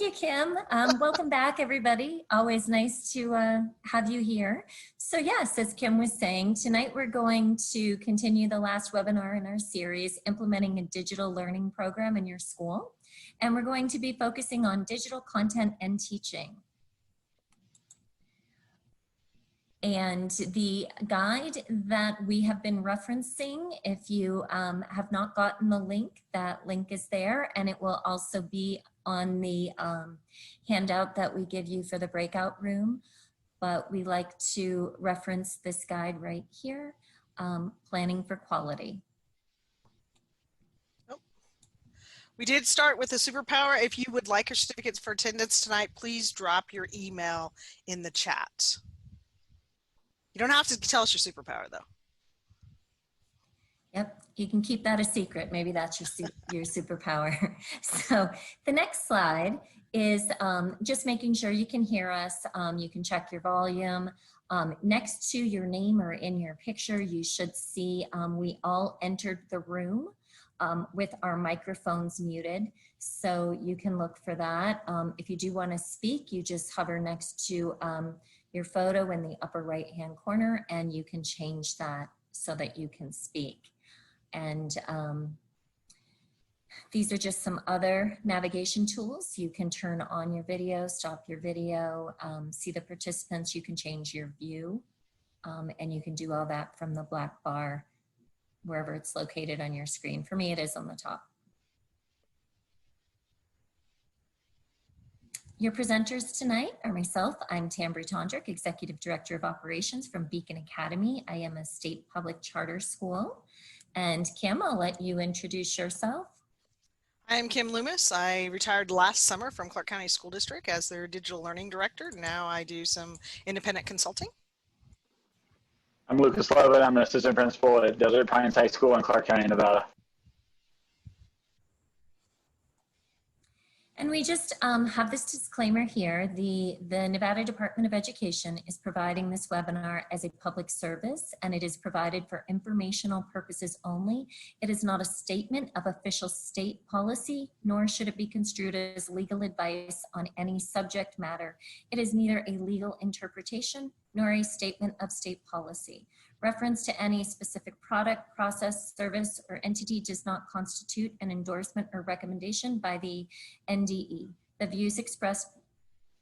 you, Kim. Welcome back, everybody. Always nice to have you here. So yes, as Kim was saying, tonight we're going to continue the last webinar in our series, Implementing a Digital Learning Program in Your School. And we're going to be focusing on digital content and teaching. And the guide that we have been referencing, if you have not gotten the link, that link is there, and it will also be on the handout that we give you for the breakout room. But we like to reference this guide right here, Planning for Quality. We did start with the superpower. If you would like your certificates for attendance tonight, please drop your email in the chat. You don't have to tell us your superpower, though. Yep, you can keep that a secret. Maybe that's your superpower. So the next slide is just making sure you can hear us. You can check your volume. Next to your name or in your picture, you should see we all entered the room with our microphones muted. So you can look for that. If you do want to speak, you just hover next to your photo in the upper right-hand corner, and you can change that so that you can speak. And these are just some other navigation tools. You can turn on your video, stop your video, see the participants. You can change your view, and you can do all that from the black bar wherever it's located on your screen. For me, it is on the top. Your presenters tonight are myself. I'm Tambry Tondrick, Executive Director of Operations from Beacon Academy. I am a state public charter school. And Kim, I'll let you introduce yourself. I'm Kim Loomis. I retired last summer from Clark County School District as their Digital Learning Director. Now I do some independent consulting. I'm Lucas Lovett. I'm an assistant principal at Desert Pines High School in Clark County, Nevada. And we just have this disclaimer here. The Nevada Department of Education is providing this webinar as a public service, and it is provided for informational purposes only. It is not a statement of official state policy, nor should it be construed as legal advice on any subject matter. It is neither a legal interpretation nor a statement of state policy. Reference to any specific product, process, service, or entity does not constitute an endorsement or recommendation by the NDE. The views expressed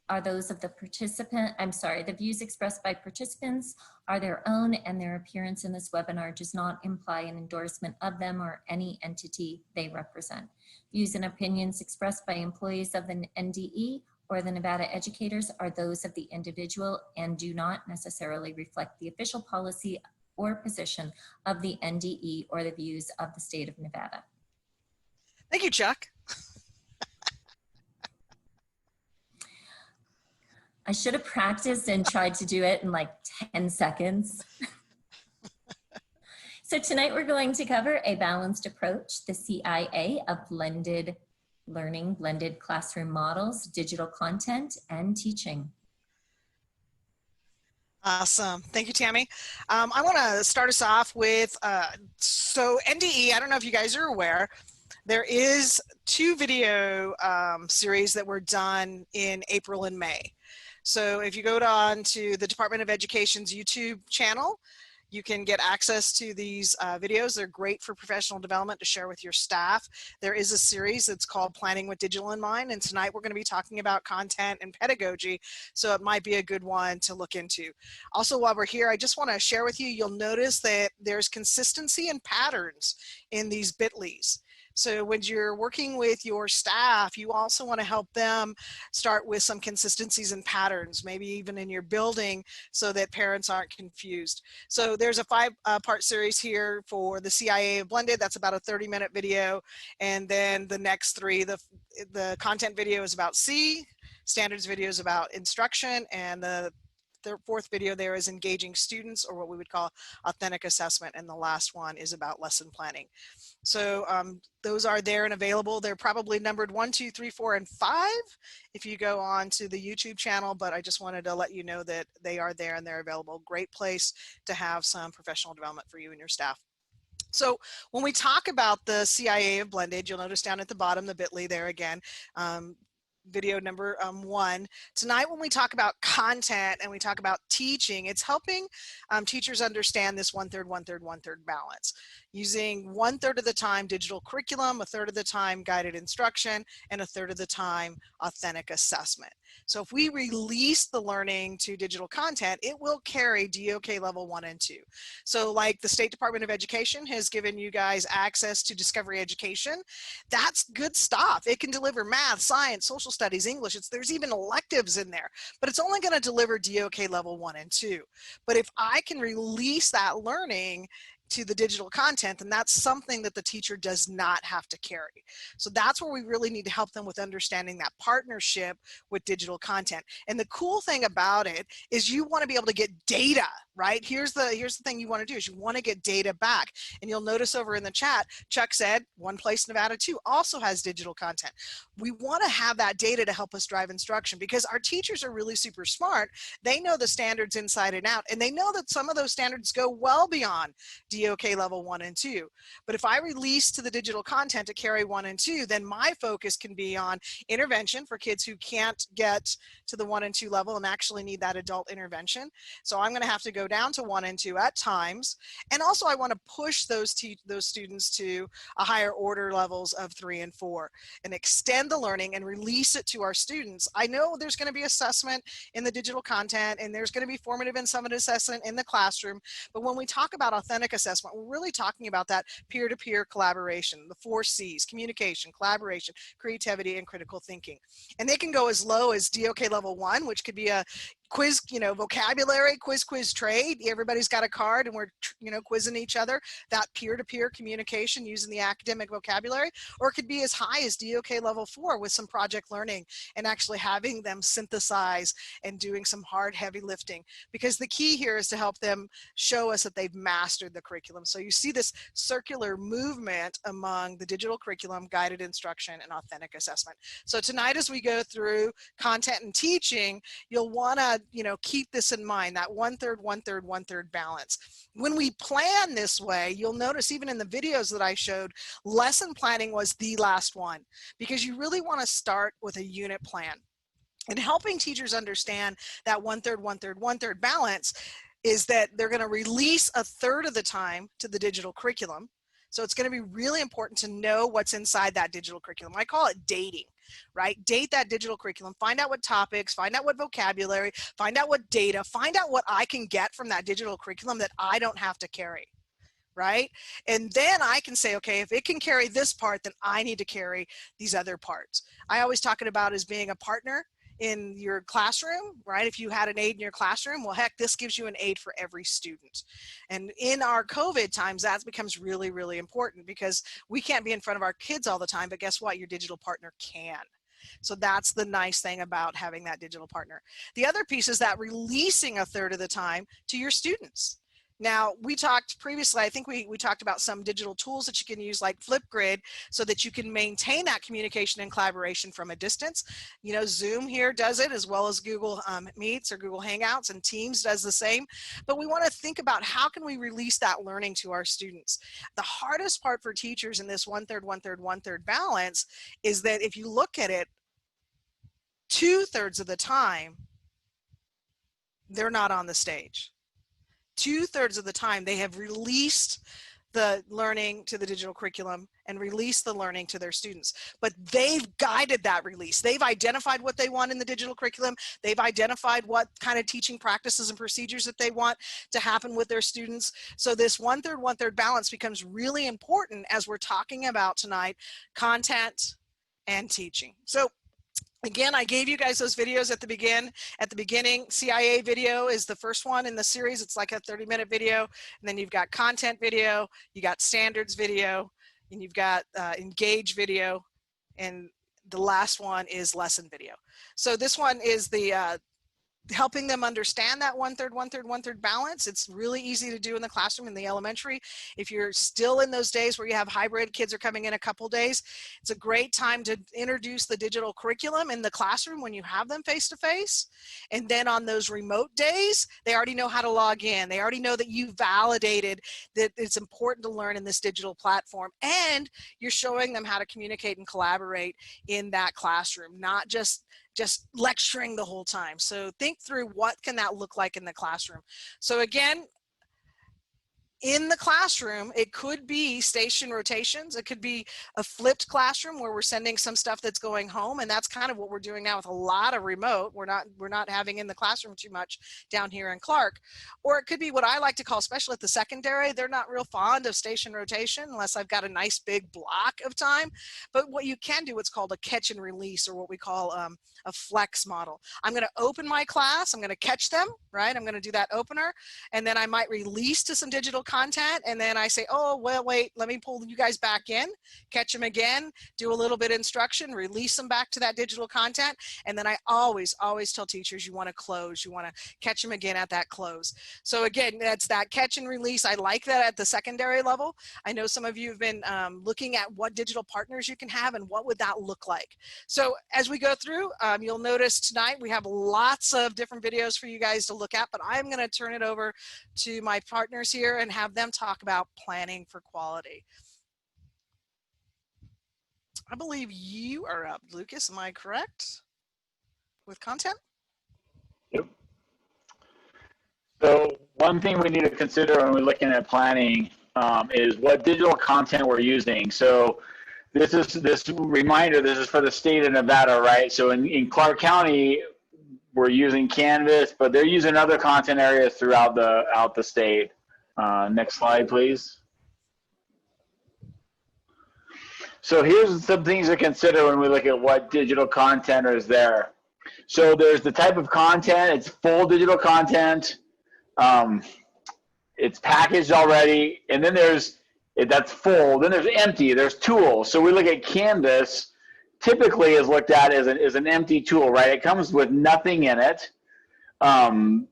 are those of the participant, the views expressed by participants are their own, and their appearance in this webinar does not imply an endorsement of them or any entity they represent. Views and opinions expressed by employees of the NDE or the Nevada educators are those of the individual and do not necessarily reflect the official policy or position of the NDE or the views of the state of Nevada. Thank you, Chuck. I should have practiced and tried to do it in like 10 seconds. So tonight we're going to cover a balanced approach, the CIA of blended learning, blended classroom models, digital content, and teaching. Awesome. Thank you, Tammy. I want to start us off with, so NDE, I don't know if you guys are aware, there is 2 video series that were done in April and May. So if you go on to the Department of Education's YouTube channel, you can get access to these videos. They're great for professional development to share with your staff. There is a series that's called Planning with Digital in Mind, and tonight we're going to be talking about content and pedagogy, so it might be a good one to look into. Also, while we're here, I just want to share with you, you'll notice that there's consistency and patterns in these bit.lys. So when you're working with your staff, you also want to help them start with some consistencies and patterns, maybe even in your building, so that parents aren't confused. So there's a 5-part series here for the CIA of Blended. That's about a 30-minute video. And then the next 3, the content video is about C, standards video is about instruction, and the 4th video there is engaging students, or what we would call authentic assessment, and the last one is about lesson planning. So those are there and available. They're probably numbered 1, 2, 3, 4, and 5 if you go on to the YouTube channel, but I just wanted to let you know that they are there and they're available. Great place to have some professional development for you and your staff. So when we talk about the CIA of Blended, you'll notice down at the bottom, the bit.ly there again, video number 1. Tonight, when we talk about content and we talk about teaching, it's helping teachers understand this 1/3, 1/3, 1/3 balance. Using 1/3 of the time digital curriculum, 1/3 of the time guided instruction, and 1/3 of the time authentic assessment. So if we release the learning to digital content, it will carry DOK level 1 and 2. So like the State Department of Education has given you guys access to Discovery Education, that's good stuff. It can deliver math, science, social studies, English. There's even electives in there, but it's only going to deliver DOK level 1 and 2. But if I can release that learning to the digital content, and that's something that the teacher does not have to carry. So that's where we really need to help them with understanding that partnership with digital content. And the cool thing about it is you want to be able to get data, right? Here's the thing you want to do is you want to get data back. And you'll notice over in the chat, Chuck said One Place Nevada 2 also has digital content. We want to have that data to help us drive instruction because our teachers are really super smart. They know the standards inside and out, and they know that some of those standards go well beyond DOK level 1 and 2. But if I release to the digital content to carry 1 and 2, then my focus can be on intervention for kids who can't get to the 1 and 2 level and actually need that adult intervention. So I'm going to have to go down to 1 and 2 at times. And also I want to push those students to a higher order levels of 3 and 4 and extend the learning and release it to our students. I know there's going to be assessment in the digital content and there's going to be formative and summative assessment in the classroom. But when we talk about authentic assessment, we're really talking about that peer-to-peer collaboration, the 4 C's: communication, collaboration, creativity, and critical thinking. And they can go as low as DOK level 1, which could be a quiz, vocabulary, quiz trade. Everybody's got a card and we're, quizzing each other, that peer-to-peer communication using the academic vocabulary, or it could be as high as DOK level 4 with some project learning and actually having them synthesize and doing some hard, heavy lifting. Because the key here is to help them show us that they've mastered the curriculum. So you see this circular movement among the digital curriculum, guided instruction, and authentic assessment. So tonight, as we go through content and teaching, you'll want to keep this in mind, that 1/3, 1/3, 1/3 balance. When we plan this way, you'll notice even in the videos that I showed, lesson planning was the last one because you really want to start with a unit plan. And helping teachers understand that 1/3, 1/3, 1/3 balance is that they're going to release 1/3 of the time to the digital curriculum. So it's going to be really important to know what's inside that digital curriculum. I call it dating, right? Date that digital curriculum, find out what topics, find out what vocabulary, find out what data, find out what I can get from that digital curriculum that I don't have to carry, right? And then I can say, okay, if it can carry this part, then I need to carry these other parts. I always talk about as being a partner in your classroom, right? If you had an aide in your classroom, well, heck, this gives you an aide for every student. And in our COVID times, that becomes really, really important because we can't be in front of our kids all the time, but guess what? Your digital partner can. So that's the nice thing about having that digital partner. The other piece is that releasing 1/3 of the time to your students. Now, we talked previously, I think we talked about some digital tools that you can use like Flipgrid so that you can maintain that communication and collaboration from a distance. Zoom here does it as well as Google Meets or Google Hangouts, and Teams does the same. But we want to think about how can we release that learning to our students. The hardest part for teachers in this 1/3, 1/3, 1/3 balance is that if you look at it, 2/3 of the time, they're not on the stage. 2/3 of the time they have released the learning to the digital curriculum and release the learning to their students. But they've guided that release. They've identified what they want in the digital curriculum. They've identified what kind of teaching practices and procedures that they want to happen with their students. So this 1/3, 1/3 balance becomes really important as we're talking about tonight, content and teaching. So again, I gave you guys those videos at the beginning. CIA video is the first one in the series. It's like a 30-minute video. And then you've got content video, you got standards video, and you've got engage video. And the last one is lesson video. So this one is the helping them understand that 1/3, 1/3, 1/3 balance. It's really easy to do in the classroom in the elementary. If you're still in those days where you have hybrid, kids are coming in a couple days, it's a great time to introduce the digital curriculum in the classroom when you have them face to face. And then on those remote days, they already know how to log in. They already know that you validated that it's important to learn in this digital platform, and you're showing them how to communicate and collaborate in that classroom, not just lecturing the whole time. So think through, what can that look like in the classroom? So again, in the classroom, it could be station rotations. It could be a flipped classroom where we're sending some stuff that's going home, and that's kind of what we're doing now with a lot of remote. We're not having in the classroom too much down here in Clark. Or it could be what I like to call, especially at the secondary, they're not real fond of station rotation unless I've got a nice big block of time. But what you can do, it's called a catch and release, or what we call a flex model. I'm going to open my class, I'm going to catch them, right? I'm going to do that opener, and then I might release to some digital content, and then I say, oh, well, wait, let me pull you guys back in, catch them again, do a little bit of instruction, release them back to that digital content, and then I always tell teachers, you want to close, you want to catch them again at that close. So again, that's that catch and release. I like that at the secondary level. I know some of you have been looking at what digital partners you can have and what would that look like. So as we go through, you'll notice tonight we have lots of different videos for you guys to look at, but I'm going to turn it over to my partners here and have them talk about planning for quality. I believe you are up, Lucas. Am I correct with content? Yep. So one thing we need to consider when we're looking at planning is what digital content we're using. So this reminder, this is for the state of Nevada, right? So in Clark County, we're using Canvas, but they're using other content areas throughout the state. Next slide, please. So here's some things to consider when we look at what digital content is there. So there's the type of content, it's full digital content, it's packaged already, and then that's full, then there's empty, there's tools. So we look at Canvas, typically is looked at as an empty tool, right? It comes with nothing in it, and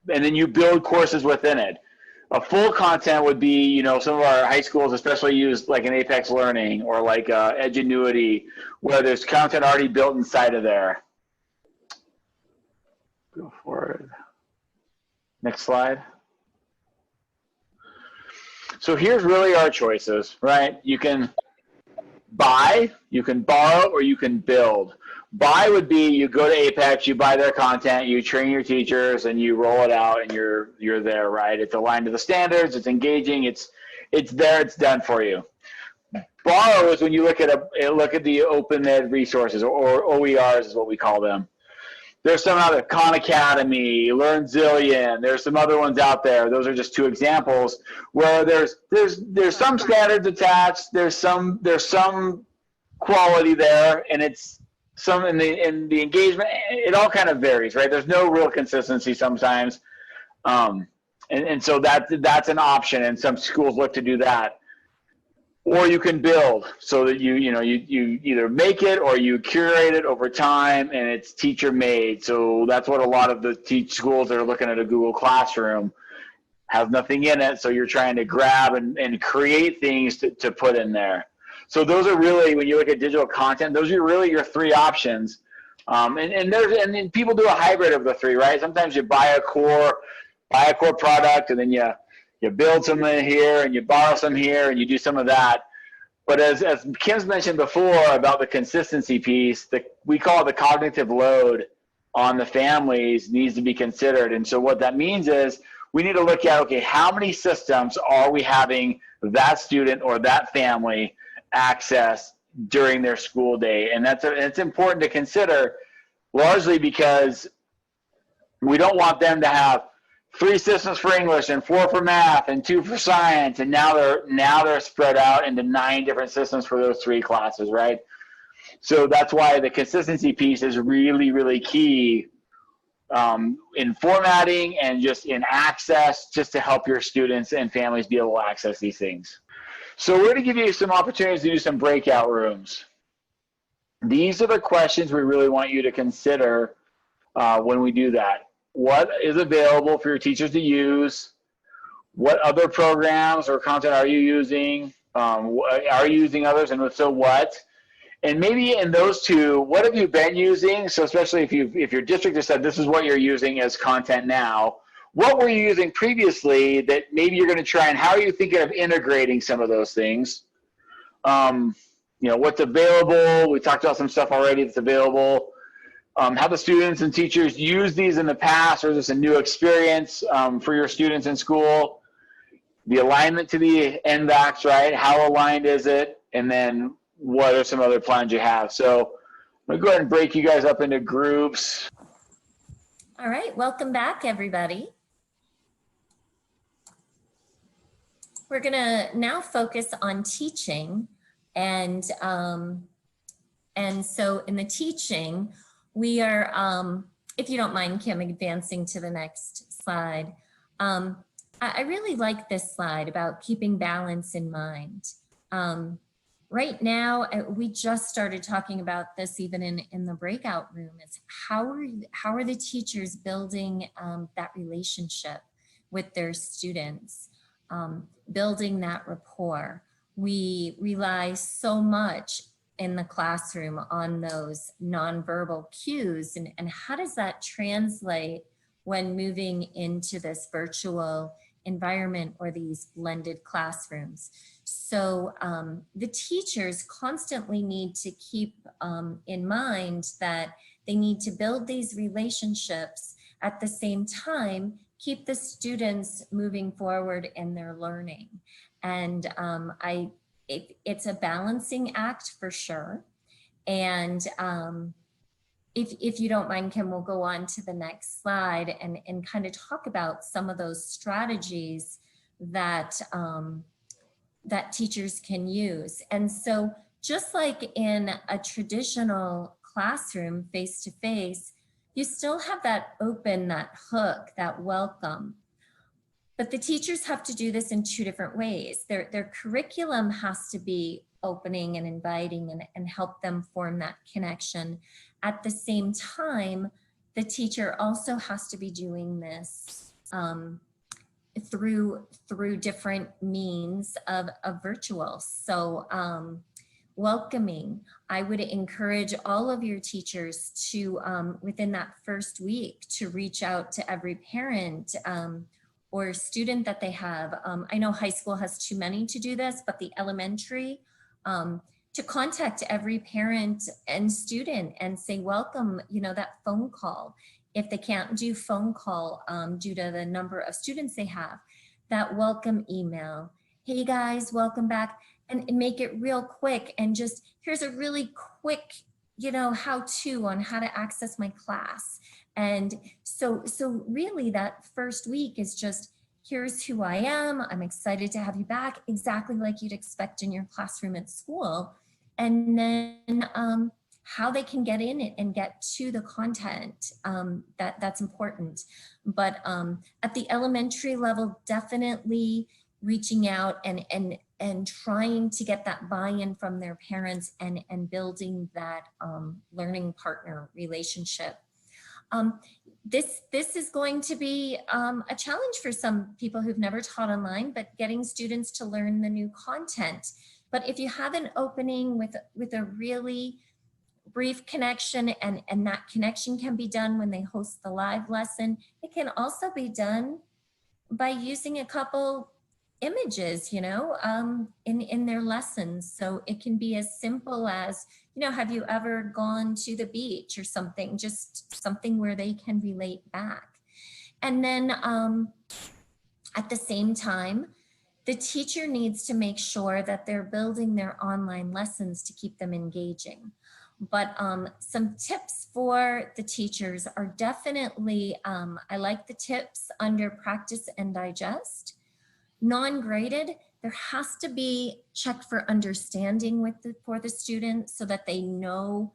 then you build courses within it. A full content would be, you know, some of our high schools especially use like an Apex Learning or like Edgenuity, where there's content already built inside of there. Go forward. Next slide. So here's really our choices, right? You can buy, you can borrow, or you can build. Buy would be you go to Apex, you buy their content, you train your teachers, and you roll it out, and you're there, right? It's aligned to the standards, it's engaging, it's there, it's done for you. Borrow is when you look at the open ed resources, or OERs is what we call them. There's some other, Khan Academy, Learn Zillion, there's some other ones out there. Those are just two examples where there's some standards attached, there's some quality there, and it's some in the engagement, it all kind of varies, right? There's no real consistency sometimes. And so that's an option, and some schools look to do that. Or you can build, so that you either make it or you curate it over time, and it's teacher made. So that's what a lot of the schools that are looking at a Google Classroom have nothing in it. So you're trying to grab and create things to put in there. So those are really, when you look at digital content, those are really your three options. And people do a hybrid of the three, right? Sometimes you buy a core product, and then you build some in here, and you borrow some here, and you do some of that. But as Kim's mentioned before about the consistency piece, we call it the cognitive load on the families needs to be considered. And so what that means is we need to look at, okay, how many systems are we having that student or that family access during their school day? And it's important to consider, largely because we don't want them to have 3 systems for English and 4 for math and 2 for science, and now they're spread out into 9 different systems for those 3 classes, right? So that's why the consistency piece is really, really key in formatting and just in access, just to help your students and families be able to access these things. So we're going to give you some opportunities to do some breakout rooms. These are the questions we really want you to consider when we do that. What is available for your teachers to use? What other programs or content are you using? Are you using others, and if so, what? And maybe in those two, what have you been using? So especially if your district has said this is what you're using as content now, what were you using previously that maybe you're going to try, and how are you thinking of integrating some of those things? What's available? We talked about some stuff already that's available. How the students and teachers use these in the past, or is this a new experience for your students in school? The alignment to the NVACs, right? How aligned is it? And then what are some other plans you have? So I'm gonna go ahead and break you guys up into groups. All right, welcome back, everybody. We're gonna now focus on teaching, and so in the teaching, we are, if you don't mind, Kim, advancing to the next slide. I really like this slide about keeping balance in mind. Right now, we just started talking about this even in the breakout room, is how are the teachers building that relationship with their students, building that rapport. We rely so much in the classroom on those nonverbal cues, and how does that translate when moving into this virtual environment or these blended classrooms? So the teachers constantly need to keep in mind that they need to build these relationships, at the same time keep the students moving forward in their learning. And it's a balancing act for sure. And if you don't mind, Kim, we'll go on to the next slide and kind of talk about some of those strategies that that teachers can use. And so just like in a traditional classroom face-to-face, you still have that open, that hook, that welcome. But the teachers have to do this in two different ways. Their curriculum has to be opening and inviting and help them form that connection. At the same time, the teacher also has to be doing this through different means of virtual. So welcoming, I would encourage all of your teachers to, within that first week, to reach out to every parent or student that they have. I know high school has too many to do this, but the elementary, to contact every parent and student and say, welcome, that phone call. If they can't do phone call due to the number of students they have, that welcome email. Hey guys, welcome back, and make it real quick. And just, here's a really quick, how-to on how to access my class. And so really that first week is just, here's who I am. I'm excited to have you back, exactly like you'd expect in your classroom at school. And then how they can get in it and get to the content, that's important. But at the elementary level, definitely reaching out and trying to get that buy-in from their parents and building that learning partner relationship. This is going to be a challenge for some people who've never taught online, but getting students to learn the new content. But if you have an opening with a really brief connection, and that connection can be done when they host the live lesson, it can also be done by using a couple images, in their lessons. So it can be as simple as, have you ever gone to the beach or something, just something where they can relate back. And then at the same time, the teacher needs to make sure that they're building their online lessons to keep them engaging. But some tips for the teachers are definitely, I like the tips under practice and digest. Non-graded, there has to be check for understanding for the student so that they know.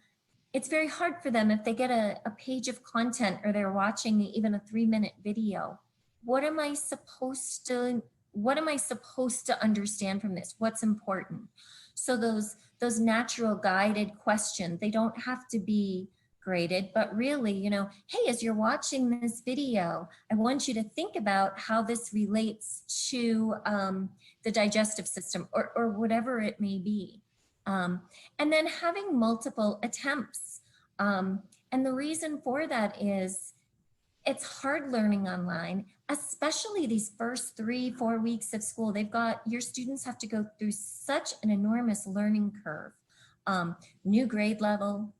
It's very hard for them if they get a page of content or they're watching even a 3-minute video. What am I supposed to understand from this? What's important? So those natural guided questions, they don't have to be graded, but really, hey, as you're watching this video, I want you to think about how this relates to the digestive system or whatever it may be. And then having multiple attempts. And the reason for that is it's hard learning online, especially these first 3-4 weeks of school. Your students have to go through such an enormous learning curve. New grade level,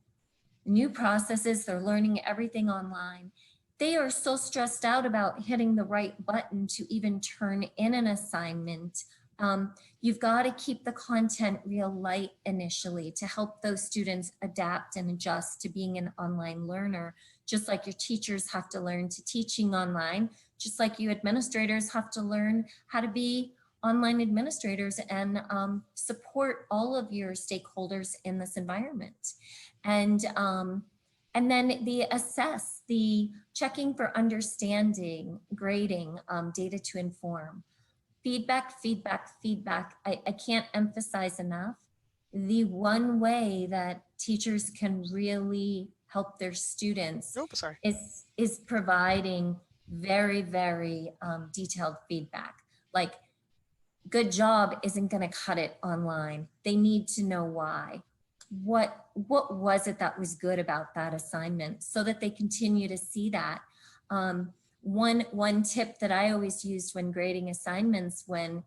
new processes, they're learning everything online. They are so stressed out about hitting the right button to even turn in an assignment. You've got to keep the content real light initially to help those students adapt and adjust to being an online learner, just like your teachers have to learn to teaching online, just like you administrators have to learn how to be online administrators and support all of your stakeholders in this environment. And then the assess, the checking for understanding, grading, data to inform. Feedback, feedback, feedback. I can't emphasize enough the one way that teachers can really help their students is providing very, very detailed feedback. Like, good job isn't going to cut it online. They need to know why. What was it that was good about that assignment so that they continue to see that. One tip that I always used when grading assignments, when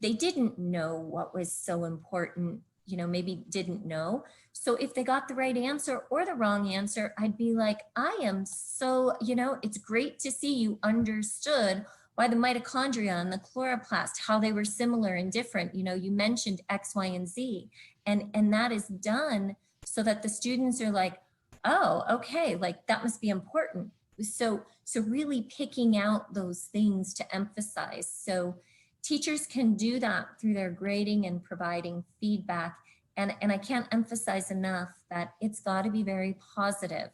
they didn't know what was so important, maybe didn't know. So if they got the right answer or the wrong answer, I'd be like, I am so, it's great to see you understood why the mitochondria and the chloroplast, how they were similar and different. You mentioned X, Y, and Z, and that is done so that the students are like, oh, okay, like that must be important. So really picking out those things to emphasize. So teachers can do that through their grading and providing feedback. And I can't emphasize enough that it's got to be very positive.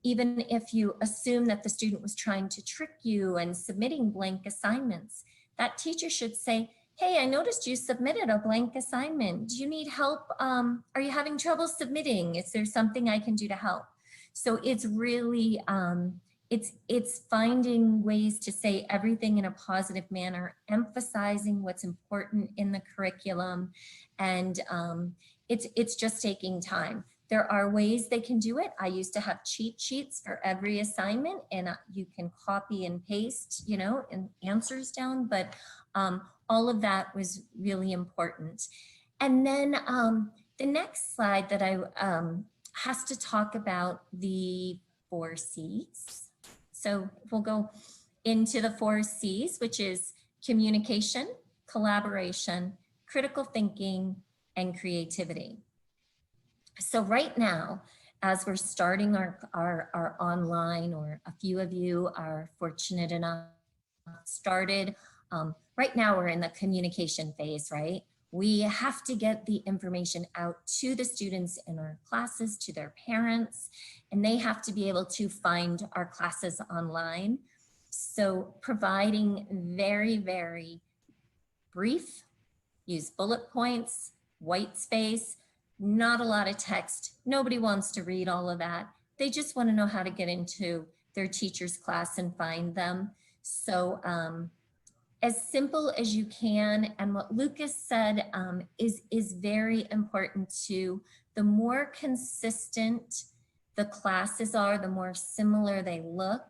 Even if you assume that the student was trying to trick you and submitting blank assignments, that teacher should say, hey, I noticed you submitted a blank assignment. Do you need help? Are you having trouble submitting? Is there something I can do to help? So it's really, it's finding ways to say everything in a positive manner, emphasizing what's important in the curriculum, and it's just taking time. There are ways they can do it. I used to have cheat sheets for every assignment, and you can copy and paste, and answers down, but all of that was really important. And then the next slide that I has to talk about the 4 C's. So we'll go into the 4 C's, which is communication, collaboration, critical thinking, and creativity. So right now, as we're starting our online, or a few of you are fortunate enough started, right now we're in the communication phase, right? We have to get the information out to the students in our classes, to their parents, and they have to be able to find our classes online. So providing very, very brief, use bullet points, white space, not a lot of text. Nobody wants to read all of that. They just want to know how to get into their teacher's class and find them. So as simple as you can, and what Lucas said is very important too. The more consistent the classes are, the more similar they look,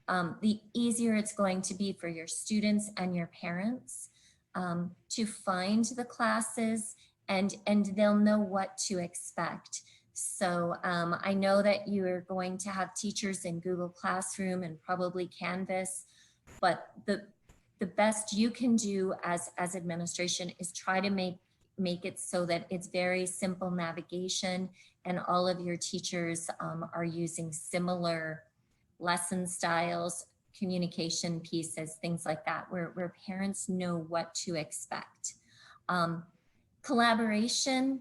the easier it's going to be for your students and your parents to find the classes, and they'll know what to expect. So I know that you're going to have teachers in Google Classroom and probably Canvas, but the best you can do as administration is try to make it so that it's very simple navigation, and all of your teachers are using similar lesson styles, communication pieces, things like that, where parents know what to expect. Collaboration.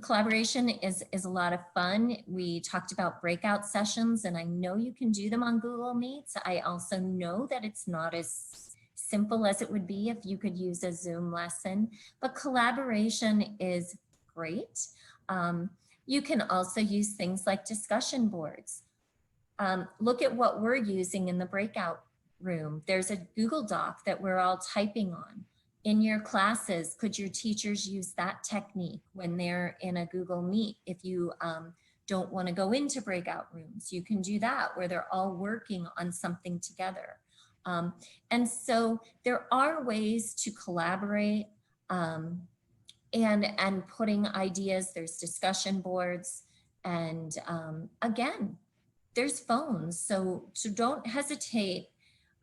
Collaboration is a lot of fun. We talked about breakout sessions, and I know you can do them on Google Meets. I also know that it's not as simple as it would be if you could use a Zoom lesson, but collaboration is great. You can also use things like discussion boards. Look at what we're using in the breakout room. There's a Google Doc that we're all typing on. In your classes, could your teachers use that technique when they're in a Google Meet? If you don't want to go into breakout rooms, you can do that where they're all working on something together. And so there are ways to collaborate and putting ideas. There's discussion boards, and again, there's phones. So don't hesitate.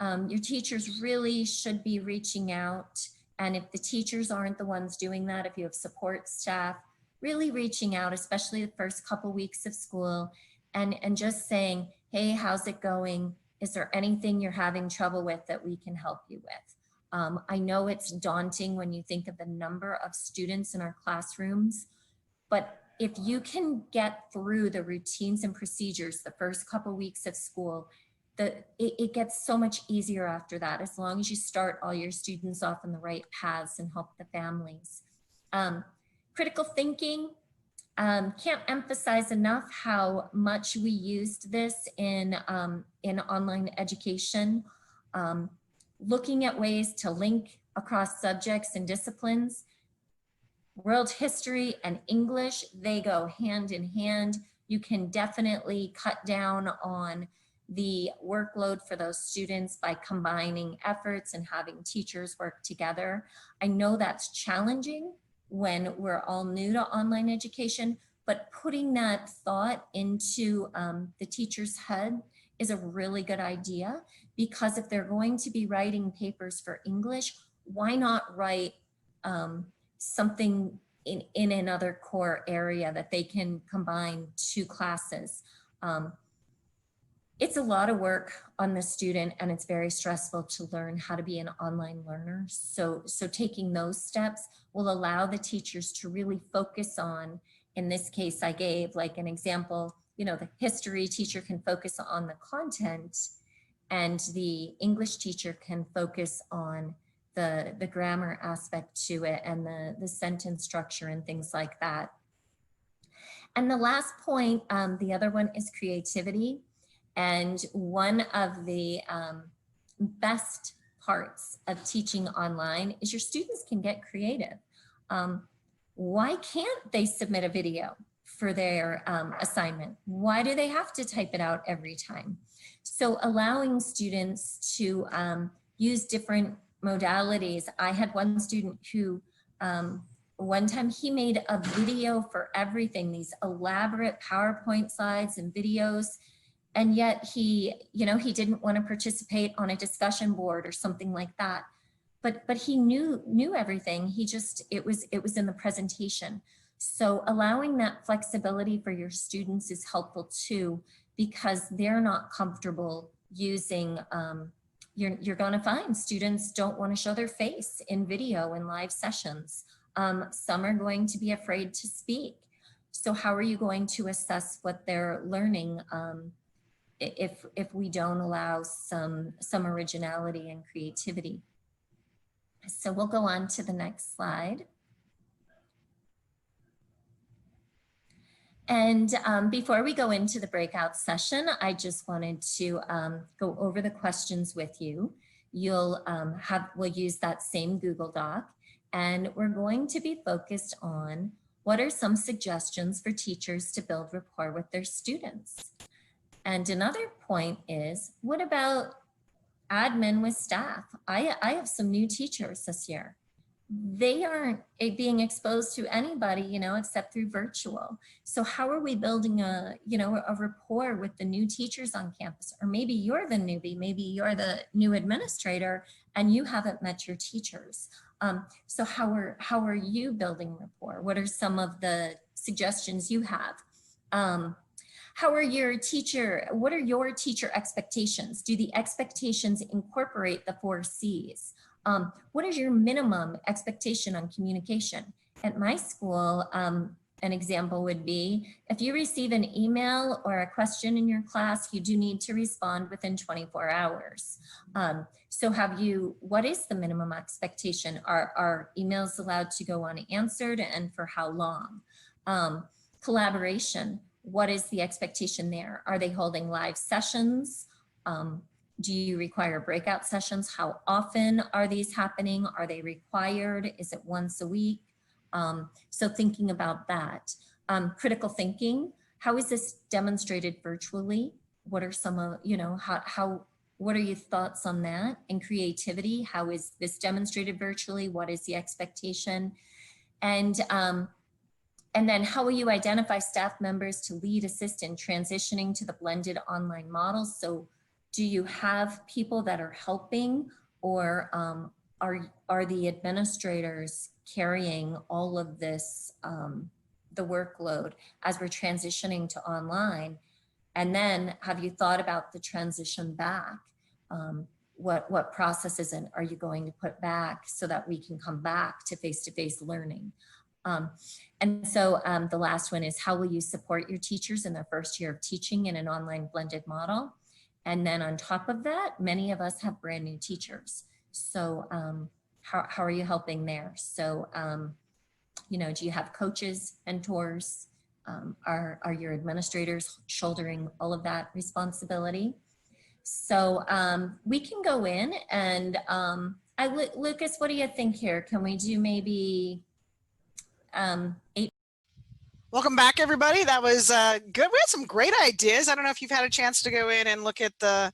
Your teachers really should be reaching out. And if the teachers aren't the ones doing that, if you have support staff, really reaching out, especially the first couple weeks of school, and just saying, hey, how's it going? Is there anything you're having trouble with that we can help you with? I know it's daunting when you think of the number of students in our classrooms, but if you can get through the routines and procedures the first couple weeks of school, it gets so much easier after that, as long as you start all your students off in the right paths and help the families. Critical thinking, can't emphasize enough how much we used this in online education. Looking at ways to link across subjects and disciplines. World history and English, they go hand in hand. You can definitely cut down on the workload for those students by combining efforts and having teachers work together. I know that's challenging when we're all new to online education, but putting that thought into the teacher's head is a really good idea, because if they're going to be writing papers for English, why not write something in another core area that they can combine two classes? It's a lot of work on the student, and it's very stressful to learn how to be an online learner. So taking those steps will allow the teachers to really focus on, in this case, I gave like an example, you know, the history teacher can focus on the content, and the English teacher can focus on the grammar aspect to it and the sentence structure and things like that. And the last point, the other one is creativity. And one of the best parts of teaching online is your students can get creative. Why can't they submit a video for their assignment? Why do they have to type it out every time? So allowing students to use different modalities. I had one student who one time he made a video for everything, these elaborate PowerPoint slides and videos. And yet he, you know, he didn't want to participate on a discussion board or something like that. But he knew everything. He just, it was in the presentation. So allowing that flexibility for your students is helpful too, because they're not comfortable using, you're going to find students don't want to show their face in video and live sessions. Some are going to be afraid to speak. So how are you going to assess what they're learning if we don't allow some originality and creativity? So we'll go on to the next slide. And before we go into the breakout session, I just wanted to go over the questions with you. We'll use that same Google Doc, and we're going to be focused on what are some suggestions for teachers to build rapport with their students. And another point is, what about admin with staff? I have some new teachers this year. They aren't being exposed to anybody, you know, except through virtual. So how are we building a rapport with the new teachers on campus? Or maybe you're the newbie, maybe you're the new administrator and you haven't met your teachers. So how are you building rapport? What are some of the suggestions you have? What are your teacher expectations? Do the expectations incorporate the 4 C's? What is your minimum expectation on communication? At my school, an example would be, if you receive an email or a question in your class, you do need to respond within 24 hours. So what is the minimum expectation? Are emails allowed to go unanswered, and for how long? Collaboration, what is the expectation there? Are they holding live sessions? Do you require breakout sessions? How often are these happening? Are they required? Is it once a week? So thinking about that. Critical thinking, how is this demonstrated virtually? What are some of, you know, what are your thoughts on that? And creativity, how is this demonstrated virtually? What is the expectation? And then how will you identify staff members to lead, assist in transitioning to the blended online model? So do you have people that are helping, or are the administrators carrying all of this, the workload as we're transitioning to online? And then have you thought about the transition back? What processes are you going to put back so that we can come back to face-to-face learning? And so the last one is, how will you support your teachers in their first year of teaching in an online blended model? And then on top of that, many of us have brand new teachers. So how are you helping there? So, you know, do you have coaches, mentors? Are your administrators shouldering all of that responsibility? So we can go in and Lucas, what do you think here? Can we do maybe 8? Welcome back, everybody. That was good. We had some great ideas. I don't know if you've had a chance to go in and look at the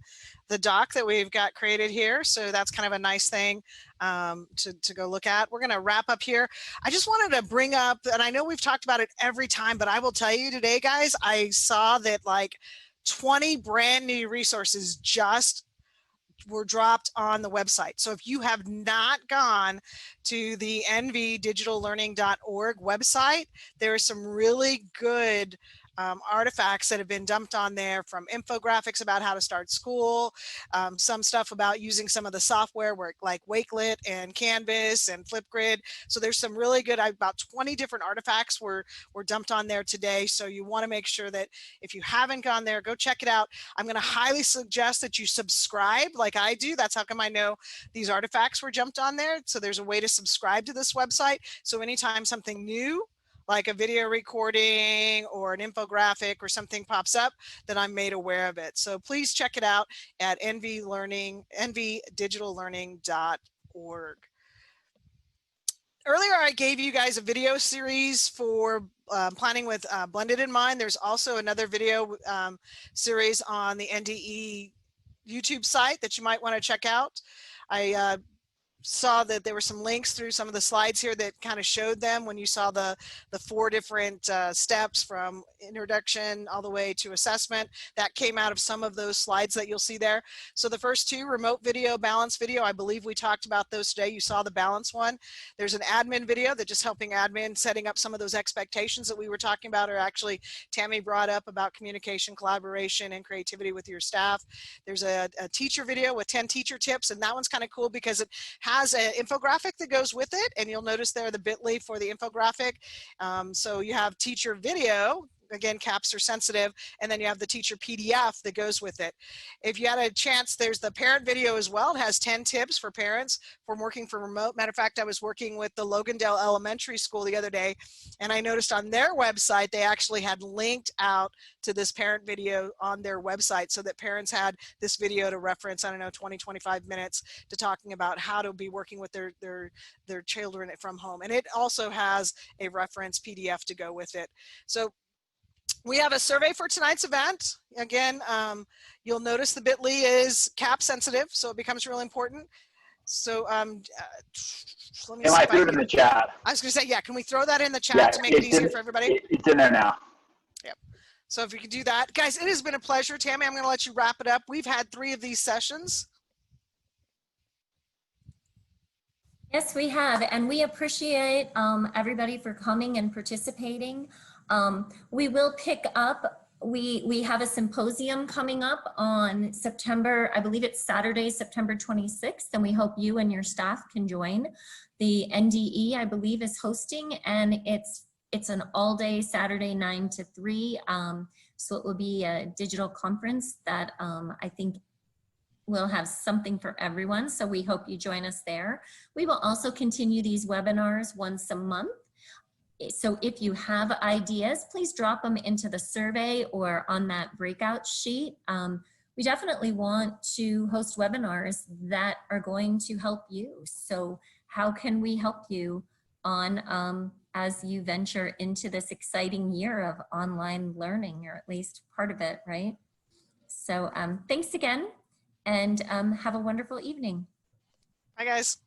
doc that we've got created here. So that's kind of a nice thing to go look at. We're going to wrap up here. I just wanted to bring up, and I know we've talked about it every time, but I will tell you today, guys, I saw that like 20 brand new resources just were dropped on the website. So if you have not gone to the nvdigitallearning.org website, there are some really good artifacts that have been dumped on there, from infographics about how to start school, some stuff about using some of the software like Wakelet and Canvas and Flipgrid. So there's some really good, about 20 different artifacts were dumped on there today. So you want to make sure that if you haven't gone there, go check it out. I'm going to highly suggest that you subscribe like I do. That's how come I know these artifacts were jumped on there. So there's a way to subscribe to this website. So anytime something new, like a video recording or an infographic or something pops up, then I'm made aware of it. So please check it out at nvdigitallearning.org. Earlier, I gave you guys a video series for planning with Blended in mind. There's also another video series on the NDE YouTube site that you might want to check out. I saw that there were some links through some of the slides here that kind of showed them when you saw the 4 different steps from introduction all the way to assessment. That came out of some of those slides that you'll see there. So the first 2, remote video, balance video, I believe we talked about those today. You saw the balance one. There's an admin video that just helping admin setting up some of those expectations that we were talking about, or actually Tammy brought up about communication, collaboration, and creativity with your staff. There's a teacher video with 10 teacher tips, and that one's kind of cool because it has an infographic that goes with it, and you'll notice there the bit.ly for the infographic. So you have teacher video, again, caps are sensitive, and then you have the teacher PDF that goes with it. If you had a chance, there's the parent video as well. It has 10 tips for parents from working from remote. Matter of fact, I was working with the Logandale Elementary School the other day, and I noticed on their website, they actually had linked out to this parent video on their website so that parents had this video to reference, I don't know, 20, 25 minutes to talking about how to be working with their children from home. And it also has a reference PDF to go with it. So we have a survey for tonight's event. Again, you'll notice the bit.ly is cap sensitive, so it becomes really important. So let me see. I threw it in the chat. I was going to say, yeah, can we throw that in the chat to make it easier for everybody? It's in there now. Yep. So if you could do that. Guys, it has been a pleasure. Tammy, I'm going to let you wrap it up. We've had 3 of these sessions. Yes, we have, and we appreciate everybody for coming and participating. We will pick up, we have a symposium coming up on September, I believe it's Saturday, September 26th, and we hope you and your staff can join. The NDE, I believe, is hosting, and it's an all-day Saturday 9 to 3, so it will be a digital conference that I think will have something for everyone, so we hope you join us there. We will also continue these webinars once a month. So if you have ideas, please drop them into the survey or on that breakout sheet. We definitely want to host webinars that are going to help you. So how can we help you on as you venture into this exciting year of online learning, or at least part of it, right? So thanks again, and have a wonderful evening. Bye, guys.